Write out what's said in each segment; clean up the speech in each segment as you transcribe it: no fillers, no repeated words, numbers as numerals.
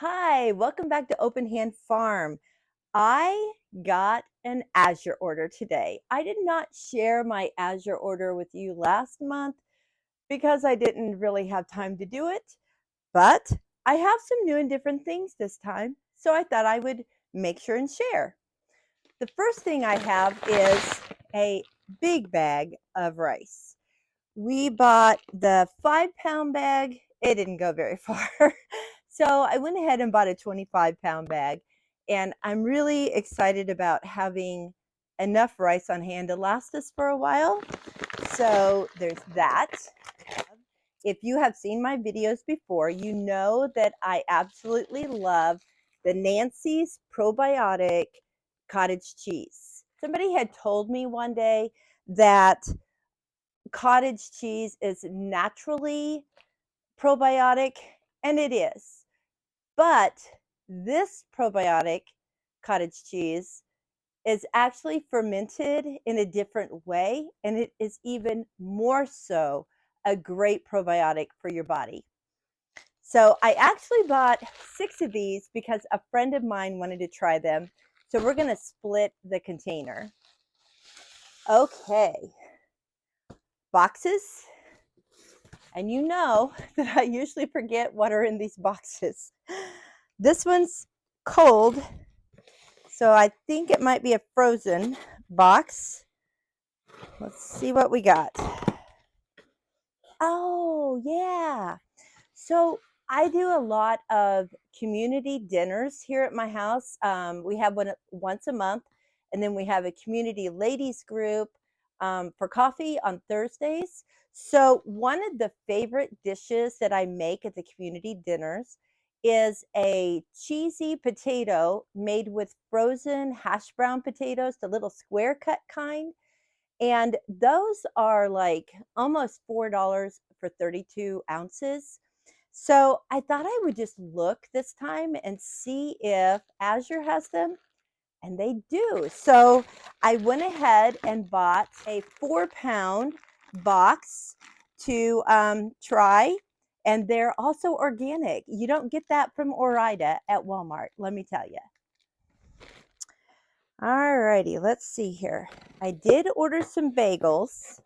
Hi, welcome back to Open Hand Farm. I got an Azure order today. I did not share my Azure order with you last month because I didn't really have time to do it, but I have some new and different things this time, so I thought I would make sure and share. The first thing I have is a big bag of rice. We bought the 5-pound bag. It didn't go very far. So I went ahead and bought a 25-pound bag. And I'm really excited about having enough rice on hand to last us for a while. So there's that. If you have seen my videos before, you know that I absolutely love the Nancy's probiotic cottage cheese. Somebody had told me one day that cottage cheese is naturally probiotic, and it is. But this probiotic cottage cheese is actually fermented in a different way, and it is even more so a great probiotic for your body. So I actually bought 6 of these because a friend of mine wanted to try them. So we're going to split the container. Okay. Boxes. And you know that I usually forget what are in these boxes. This one's cold, so I think it might be a frozen box. Let's see what we got. Oh, yeah. So I do a lot of community dinners here at my house. We have one once a month, and then we have a community ladies group for coffee on Thursdays. So one of the favorite dishes that I make at the community dinners is a cheesy potato made with frozen hash brown potatoes, the little square cut kind. And those are like almost $4 for 32 ounces. So I thought I would just look this time and see if Azure has them, and they do. So I went ahead and bought a 4-pound box to try, and they're also organic. You don't get that from Orida at Walmart, let me tell you. All righty, let's see here. I did order some bagels,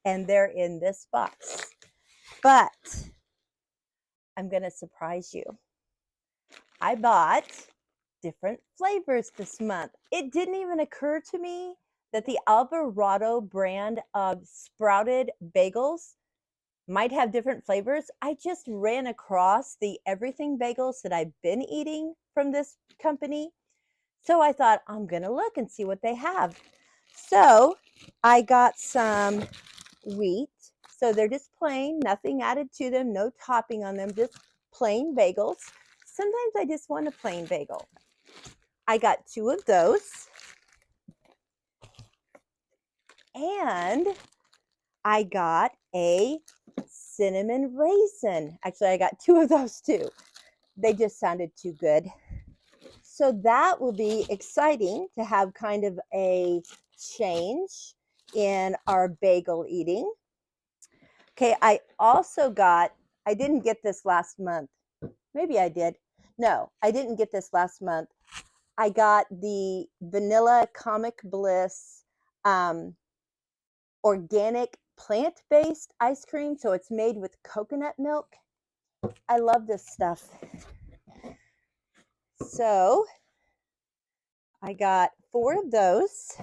and they're in this box, but I'm going to surprise you. I bought different flavors this month. It didn't even occur to me that the Alvarado brand of sprouted bagels might have different flavors. I just ran across the everything bagels that I've been eating from this company. So I thought I'm going to look and see what they have. So I got some wheat. So they're just plain, nothing added to them, no topping on them, just plain bagels. Sometimes I just want a plain bagel. I got 2 of those. And I got a cinnamon raisin. Actually, I got 2 of those too. They just sounded too good. So that will be exciting to have kind of a change in our bagel eating. Okay, I also got, I didn't get this last month. Maybe I did. No, I didn't get this last month. I got the vanilla Comic Bliss organic plant-based ice cream. So it's made with coconut milk. I love this stuff. So I got 4 of those.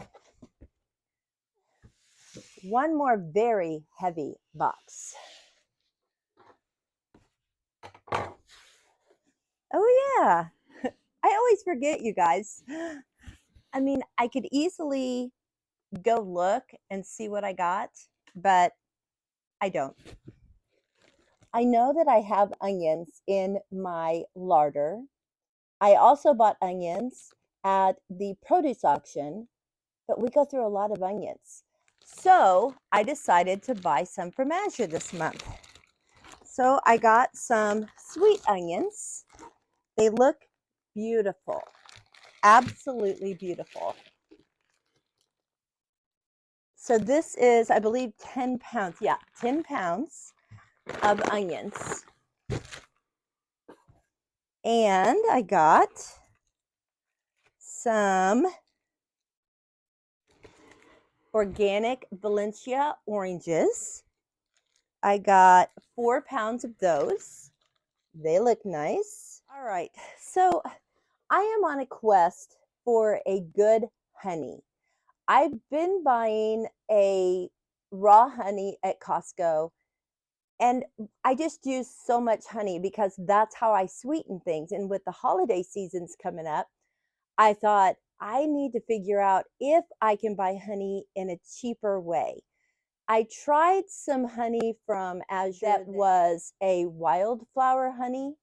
One more very heavy box. Oh yeah, I always forget, you guys. I mean, I could easily go look and see what I got, but I don't. I know that I have onions in my larder. I also bought onions at the produce auction, but we go through a lot of onions. So I decided to buy some from Azure this month. So I got some sweet onions. They look beautiful, absolutely beautiful. So this is, I believe, 10 pounds. Yeah, 10 pounds of onions. And I got some organic Valencia oranges. I got 4 pounds of those. They look nice. All right, so I am on a quest for a good honey. I've been buying a raw honey at Costco, and I just use so much honey because that's how I sweeten things. And with the holiday seasons coming up, I thought I need to figure out if I can buy honey in a cheaper way. I tried some honey from Azure that was a wildflower honey,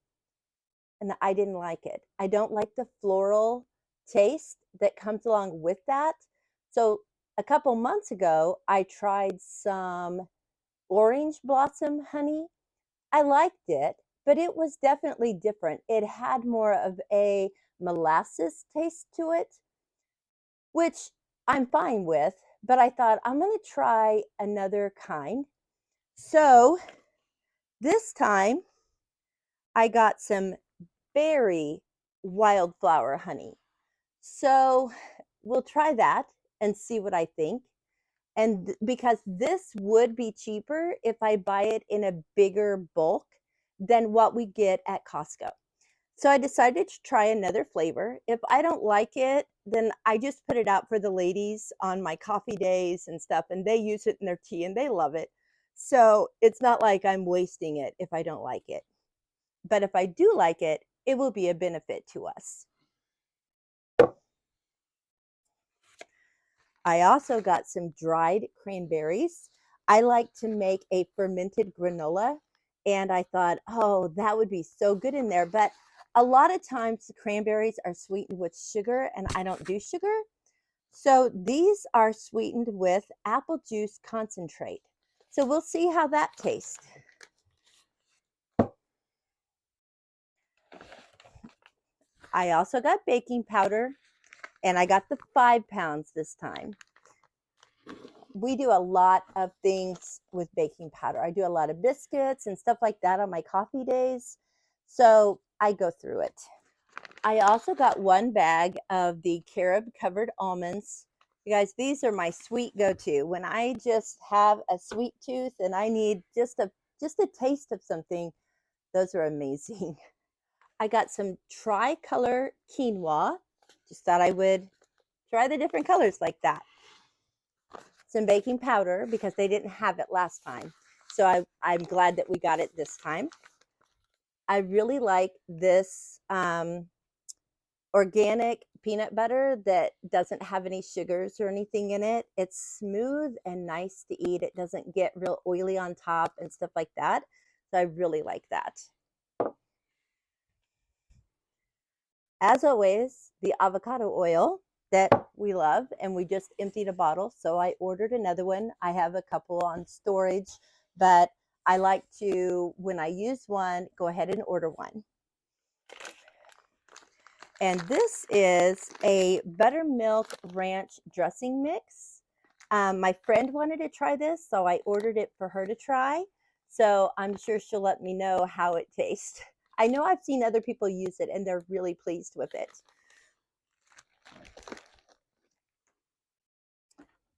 and I didn't like it. I don't like the floral taste that comes along with that. So a couple months ago, I tried some orange blossom honey. I liked it, but it was definitely different. It had more of a molasses taste to it, which I'm fine with, but I thought I'm going to try another kind. So this time I got some berry wildflower honey. So we'll try that and see what I think. And because this would be cheaper if I buy it in a bigger bulk than what we get at Costco. So I decided to try another flavor. If I don't like it, then I just put it out for the ladies on my coffee days and stuff, and they use it in their tea and they love it. So it's not like I'm wasting it if I don't like it. But if I do like it, it will be a benefit to us. I also got some dried cranberries. I like to make a fermented granola, and I thought, oh, that would be so good in there. But a lot of times the cranberries are sweetened with sugar, and I don't do sugar. So these are sweetened with apple juice concentrate. So we'll see how that tastes. I also got baking powder, and I got the 5 pounds this time. We do a lot of things with baking powder. I do a lot of biscuits and stuff like that on my coffee days. So I go through it. I also got 1 bag of the carob covered almonds. You guys, these are my sweet go-to. When I just have a sweet tooth and I need just a taste of something, those are amazing. I got some tricolor quinoa. Just thought I would try the different colors like that. Some baking powder because they didn't have it last time. So I'm glad that we got it this time. I really like this organic peanut butter that doesn't have any sugars or anything in it. It's smooth and nice to eat. It doesn't get real oily on top and stuff like that. So I really like that. As always, the avocado oil that we love, and we just emptied a bottle, so I ordered another one. I have a couple on storage, but I like to, when I use one, go ahead and order one. And this is a buttermilk ranch dressing mix. My friend wanted to try this, so I ordered it for her to try. So I'm sure she'll let me know how it tastes. I know I've seen other people use it, and they're really pleased with it.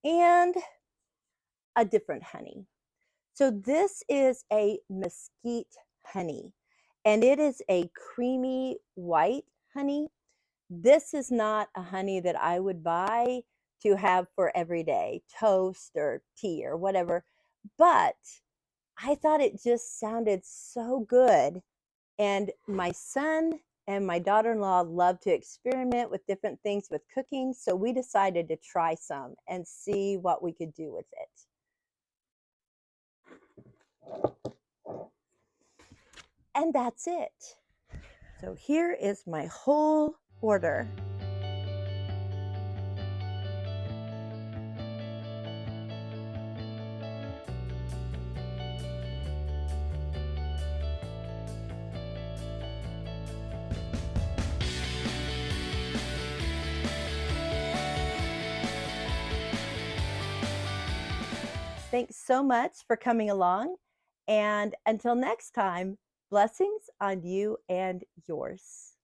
And a different honey. So this is a mesquite honey, and it is a creamy white honey. This is not a honey that I would buy to have for everyday toast or tea or whatever, but I thought it just sounded so good. And my son and my daughter-in-law love to experiment with different things with cooking, so we decided to try some and see what we could do with it. And that's it. So here is my whole order. Thanks so much for coming along. And until next time, Blessings on you and yours.